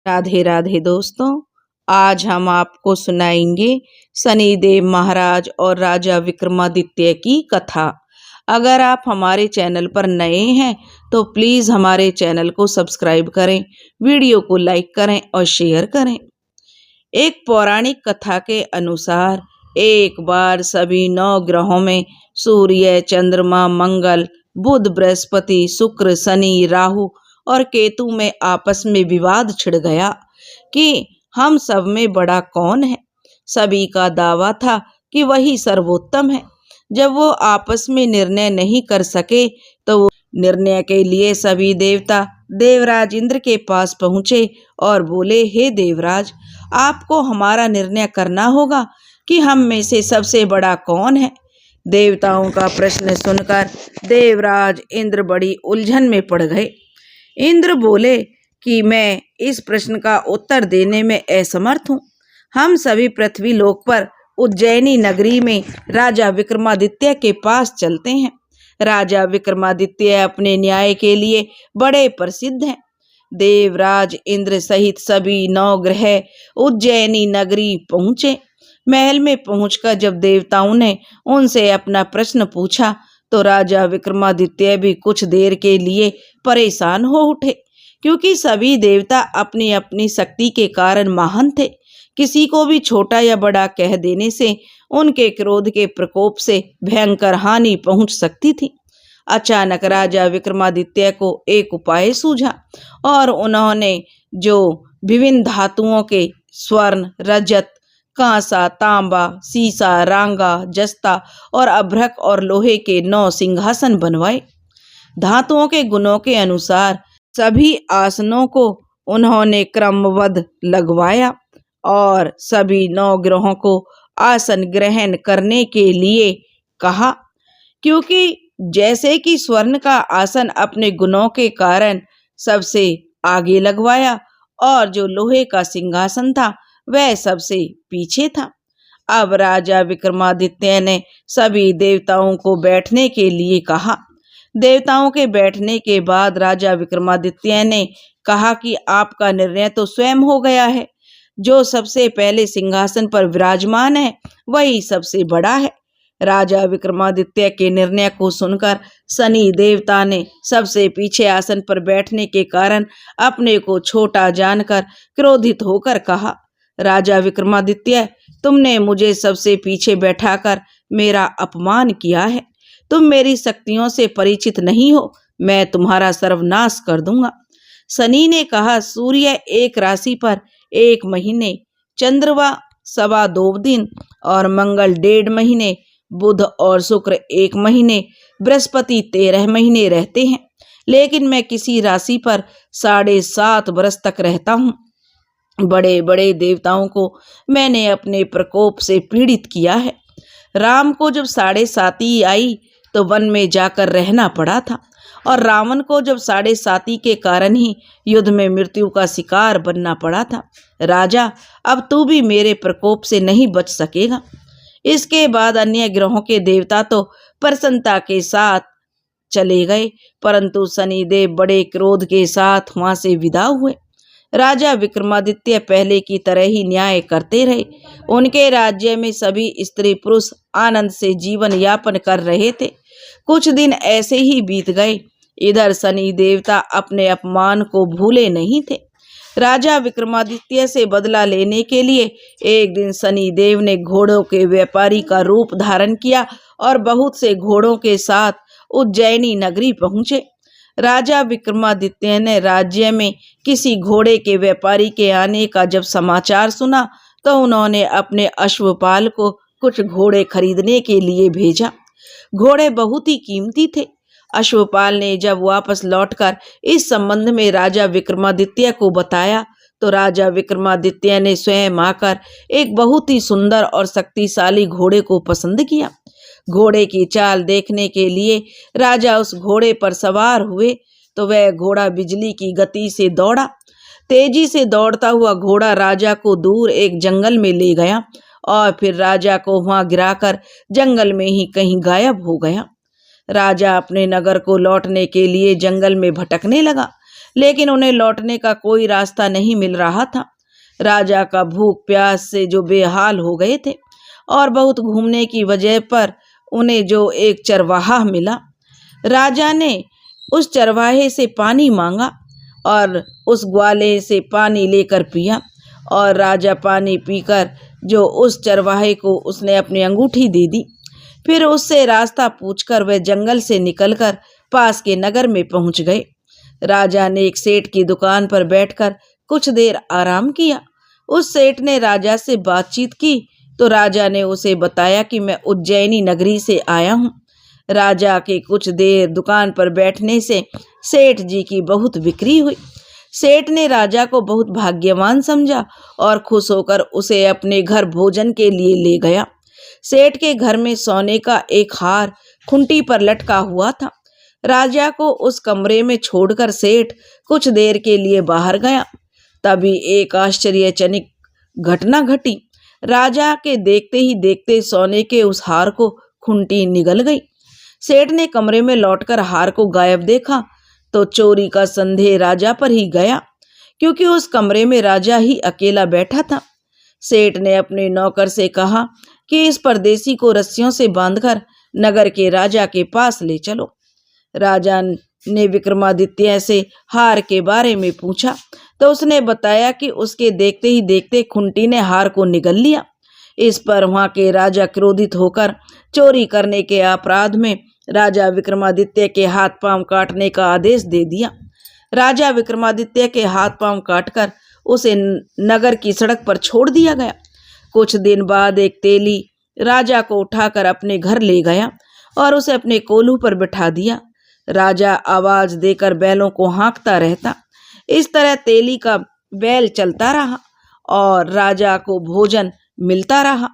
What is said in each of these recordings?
राधे राधे दोस्तों, आज हम आपको सुनाएंगे शनिदेव महाराज और राजा विक्रमादित्य की कथा। अगर आप हमारे चैनल पर नए हैं तो प्लीज़ हमारे चैनल को सब्सक्राइब करें, वीडियो को लाइक करें और शेयर करें। एक पौराणिक कथा के अनुसार एक बार सभी 9 ग्रहों में सूर्य, चंद्रमा, मंगल, बुध, बृहस्पति, शुक्र, शनि, राहु और केतु में आपस में विवाद छिड़ गया कि हम सब में बड़ा कौन है। सभी का दावा था कि वही सर्वोत्तम है। जब वो आपस में निर्णय नहीं कर सके तो वो निर्णय के लिए सभी देवता देवराज इंद्र के पास पहुँचे और बोले, हे देवराज, आपको हमारा निर्णय करना होगा कि हम में से सबसे बड़ा कौन है। देवताओं का प्रश्न सुनकर देवराज इंद्र बड़ी उलझन में पड़ गए। इंद्र बोले कि मैं इस प्रश्न का उत्तर देने में असमर्थ हूँ। हम सभी पृथ्वी लोक पर उज्जैनी नगरी में राजा विक्रमादित्य के पास चलते हैं। राजा विक्रमादित्य अपने न्याय के लिए बड़े प्रसिद्ध हैं। देवराज इंद्र सहित सभी 9 ग्रह उज्जैनी नगरी पहुँचे। महल में पहुंचकर जब देवताओं ने उनसे अपना प्रश्न पूछा तो राजा विक्रमादित्य भी कुछ देर के लिए परेशान हो उठे, क्योंकि सभी देवता अपनी अपनी शक्ति के कारण महान थे। किसी को भी छोटा या बड़ा कह देने से उनके क्रोध के प्रकोप से भयंकर हानि पहुंच सकती थी। अचानक राजा विक्रमादित्य को एक उपाय सूझा और उन्होंने जो विभिन्न धातुओं के स्वर्ण, रजत, कांसा, तांबा, सीसा, रांगा, जस्ता और अभ्रक और लोहे के 9 सिंहासन बनवाए। धातुओं के गुणों के अनुसार सभी आसनों को उन्होंने क्रमबद्ध लगवाया और सभी 9 ग्रहों को आसन ग्रहण करने के लिए कहा, क्योंकि जैसे कि स्वर्ण का आसन अपने गुणों के कारण सबसे आगे लगवाया और जो लोहे का सिंहासन था वह सबसे पीछे था। अब राजा विक्रमादित्य ने सभी देवताओं को बैठने के लिए कहा। देवताओं के बैठने के बाद राजा विक्रमादित्य ने कहा कि आपका निर्णय तो स्वयं हो गया है। जो सबसे पहले सिंहासन पर विराजमान है वही सबसे बड़ा है। राजा विक्रमादित्य के निर्णय को सुनकर शनि देवता ने सबसे पीछे आसन पर बैठने के कारण अपने को छोटा जानकर क्रोधित होकर कहा, राजा विक्रमादित्य, तुमने मुझे सबसे पीछे बैठाकर मेरा अपमान किया है। तुम मेरी शक्तियों से परिचित नहीं हो। मैं तुम्हारा सर्वनाश कर दूंगा। शनि ने कहा, सूर्य एक राशि पर 1 महीने, चंद्रमा 2.25 दिन और मंगल 1.5 महीने, बुध और शुक्र 1 महीने, बृहस्पति 13 महीने रहते हैं, लेकिन मैं किसी राशि पर 7.5 वर्ष तक रहता हूँ। बड़े बड़े देवताओं को मैंने अपने प्रकोप से पीड़ित किया है। राम को जब 7.5 आई तो वन में जाकर रहना पड़ा था और रावण को जब 7.5 के कारण ही युद्ध में मृत्यु का शिकार बनना पड़ा था। राजा, अब तू भी मेरे प्रकोप से नहीं बच सकेगा। इसके बाद अन्य ग्रहों के देवता तो प्रसन्नता के साथ चले गए, परंतु शनिदेव बड़े क्रोध के साथ वहां से विदा हुए। राजा विक्रमादित्य पहले की तरह ही न्याय करते रहे। उनके राज्य में सभी स्त्री पुरुष आनंद से जीवन यापन कर रहे थे। कुछ दिन ऐसे ही बीत गए। इधर शनि देवता अपने अपमान को भूले नहीं थे। राजा विक्रमादित्य से बदला लेने के लिए एक दिन शनि देव ने घोड़ों के व्यापारी का रूप धारण किया और बहुत से घोड़ों के साथ उज्जैनी नगरी पहुंचे। राजा विक्रमादित्य ने राज्य में किसी घोड़े के व्यापारी के आने का जब समाचार सुना तो उन्होंने अपने अश्वपाल को कुछ घोड़े खरीदने के लिए भेजा। घोड़े बहुत ही कीमती थे। अश्वपाल ने जब वापस लौटकर इस संबंध में राजा विक्रमादित्य को बताया तो राजा विक्रमादित्य ने स्वयं आकर एक बहुत ही सुंदर और शक्तिशाली घोड़े को पसंद किया। घोड़े की चाल देखने के लिए राजा उस घोड़े पर सवार हुए तो वह घोड़ा बिजली की गति से दौड़ा। तेजी से दौड़ता हुआ घोड़ा राजा को दूर एक जंगल में ले गया और फिर राजा को वहां गिराकर जंगल में ही कहीं गायब हो गया। राजा अपने नगर को लौटने के लिए जंगल में भटकने लगा, लेकिन उन्हें लौटने का कोई रास्ता नहीं मिल रहा था। राजा का भूख प्यास से जो बेहाल हो गए थे और बहुत घूमने की वजह पर उन्हें जो एक चरवाहा मिला, राजा ने उस चरवाहे से पानी मांगा और उस ग्वाले से पानी लेकर पिया। और राजा पानी पीकर जो उस चरवाहे को उसने अपनी अंगूठी दे दी। फिर उससे रास्ता पूछकर वह जंगल से निकलकर पास के नगर में पहुंच गए। राजा ने एक सेठ की दुकान पर बैठकर कुछ देर आराम किया। उस सेठ ने राजा से बातचीत की तो राजा ने उसे बताया कि मैं उज्जैनी नगरी से आया हूँ। राजा के कुछ देर दुकान पर बैठने से सेठ जी की बहुत बिक्री हुई। सेठ ने राजा को बहुत भाग्यवान समझा और खुश होकर उसे अपने घर भोजन के लिए ले गया। सेठ के घर में सोने का एक हार खूंटी पर लटका हुआ था। राजा को उस कमरे में छोड़कर सेठ कुछ देर के लिए बाहर गया। तभी एक आश्चर्यजनक घटना घटी। राजा के देखते ही देखते सोने के उस हार को खूंटी निगल गई। सेठ ने कमरे में लौटकर हार को गायब देखा तो चोरी का संदेह राजा पर ही गया, क्योंकि उस कमरे में राजा ही अकेला बैठा था। सेठ ने अपने नौकर से कहा कि इस परदेसी को रस्सियों से बांधकर नगर के राजा के पास ले चलो। राजा ने विक्रमादित्य से हार के बारे में पूछा तो उसने बताया कि उसके देखते ही देखते खूंटी ने हार को निगल लिया। इस पर वहां के राजा क्रोधित होकर चोरी करने के अपराध में राजा विक्रमादित्य के हाथ पांव काटने का आदेश दे दिया। राजा विक्रमादित्य के हाथ पांव काटकर उसे नगर की सड़क पर छोड़ दिया गया। कुछ दिन बाद एक तेली राजा को उठाकर अपने घर ले गया और उसे अपने कोल्हू पर बिठा दिया। राजा आवाज देकर बैलों को हाँकता रहता। इस तरह तेली का बैल चलता रहा और राजा को भोजन मिलता रहा।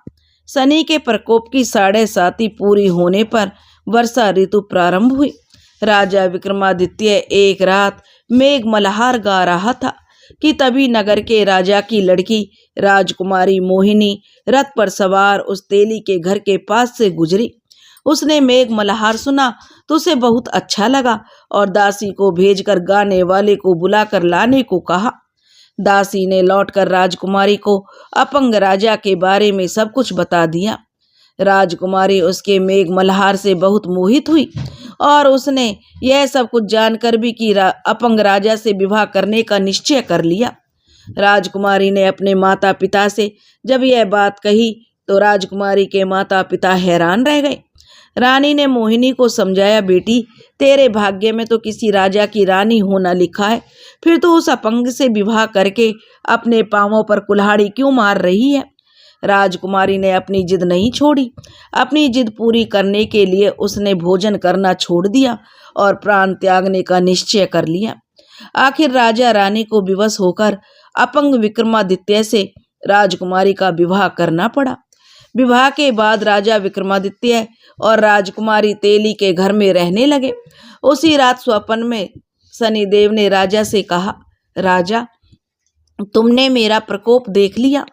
शनि के प्रकोप की 7.5 पूरी होने पर वर्षा ऋतु प्रारंभ हुई। राजा विक्रमादित्य एक रात मेघ मल्हार गा रहा था कि तभी नगर के राजा की लड़की राजकुमारी मोहिनी रथ पर सवार उस तेली के घर के पास से गुजरी। उसने मेघ मल्हार सुना तो उसे बहुत अच्छा लगा और दासी को भेजकर गाने वाले को बुलाकर लाने को कहा। दासी ने लौटकर राजकुमारी को अपंग राजा के बारे में सब कुछ बता दिया। राजकुमारी उसके मेघ मल्हार से बहुत मोहित हुई और उसने यह सब कुछ जानकर भी कि अपंग राजा से विवाह करने का निश्चय कर लिया। राजकुमारी ने अपने माता पिता से जब यह बात कही तो राजकुमारी के माता पिता हैरान रह गए। रानी ने मोहिनी को समझाया, बेटी तेरे भाग्य में तो किसी राजा की रानी होना लिखा है, फिर तो उस अपंग से विवाह करके अपने पांवों पर कुल्हाड़ी क्यों मार रही है। राजकुमारी ने अपनी जिद नहीं छोड़ी। अपनी जिद पूरी करने के लिए उसने भोजन करना छोड़ दिया और प्राण त्यागने का निश्चय कर लिया। आखिर राजा रानी को विवश होकर अपंग विक्रमादित्य से राजकुमारी का विवाह करना पड़ा। विवाह के बाद राजा विक्रमादित्य और राजकुमारी तेली के घर में रहने लगे। उसी रात स्वप्न में शनिदेव ने राजा से कहा, राजा तुमने मेरा प्रकोप देख लिया,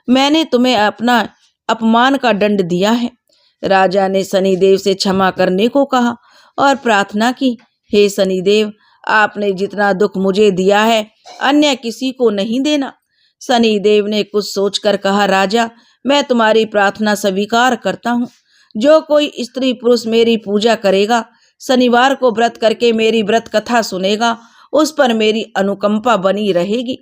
मैंने तुम्हें अपना अपमान का दंड दिया है। राजा ने शनिदेव से क्षमा करने को कहा और प्रार्थना की, हे शनिदेव आपने जितना दुख मुझे दिया है अन्य किसी को नहीं देना। शनिदेव ने कुछ सोचकर कहा, राजा मैं तुम्हारी प्रार्थना स्वीकार करता हूँ। जो कोई स्त्री पुरुष मेरी पूजा करेगा, शनिवार को व्रत करके मेरी व्रत कथा सुनेगा, उस पर मेरी अनुकंपा बनी रहेगी।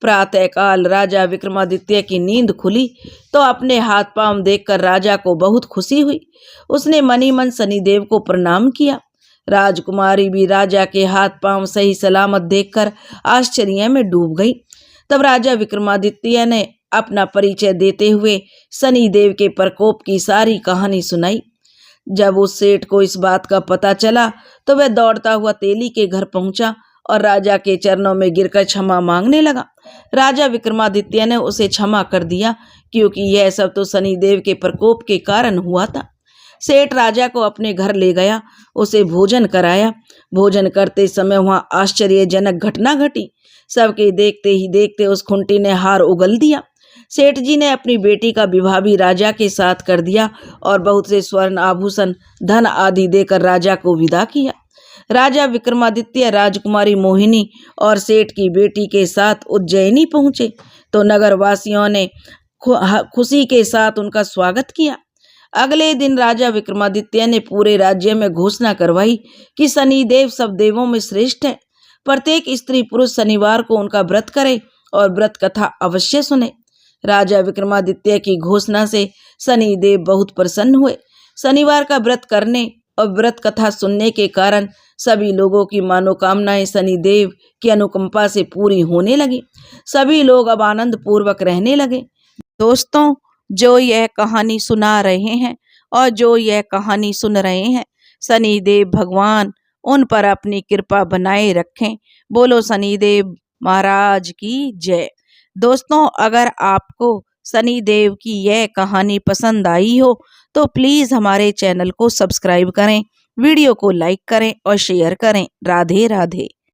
प्रातःकाल राजा विक्रमादित्य की नींद खुली तो अपने हाथ पांव देखकर राजा को बहुत खुशी हुई। उसने मनी मन शनिदेव को प्रणाम किया। राजकुमारी भी राजा के हाथ पांव सही सलामत देखकर आश्चर्य में डूब गई। तब राजा विक्रमादित्य ने अपना परिचय देते हुए शनिदेव के प्रकोप की सारी कहानी सुनाई। जब उस सेठ को इस बात का पता चला तो वह दौड़ता हुआ तेली के घर पहुंचा और राजा के चरणों में गिरकर क्षमा मांगने लगा। राजा विक्रमादित्य ने उसे क्षमा कर दिया, क्योंकि यह सब तो शनिदेव के प्रकोप के कारण हुआ था। सेठ राजा को अपने घर ले गया, उसे भोजन कराया। भोजन करते समय वहां आश्चर्यजनक घटना घटी। सबके देखते ही देखते उस खूंटी ने हार उगल दिया। सेठ जी ने अपनी बेटी का विवाह भी राजा के साथ कर दिया और बहुत से स्वर्ण आभूषण धन आदि देकर राजा को विदा किया। राजा विक्रमादित्य राजकुमारी मोहिनी और सेठ की बेटी के साथ उज्जैनी पहुंचे तो नगरवासियों ने खुशी के साथ उनका स्वागत किया। अगले दिन राजा विक्रमादित्य ने पूरे राज्य में घोषणा करवाई कि शनिदेव सब देवों में श्रेष्ठ है। प्रत्येक स्त्री पुरुष शनिवार को उनका व्रत करे और व्रत कथा अवश्य सुने। राजा विक्रमादित्य की घोषणा से शनिदेव बहुत प्रसन्न हुए। शनिवार का व्रत करने और व्रत कथा सुनने के कारण सभी लोगों की मनोकामनाएं शनिदेव की अनुकंपा से पूरी होने लगी। सभी लोग अब आनंद पूर्वक रहने लगे। दोस्तों, जो यह कहानी सुना रहे हैं और जो यह कहानी सुन रहे हैं, शनिदेव भगवान उन पर अपनी कृपा बनाए रखें। बोलो शनिदेव महाराज की जय। दोस्तों, अगर आपको शनिदेव की यह कहानी पसंद आई हो तो प्लीज़ हमारे चैनल को सब्सक्राइब करें, वीडियो को लाइक करें और शेयर करें। राधे राधे।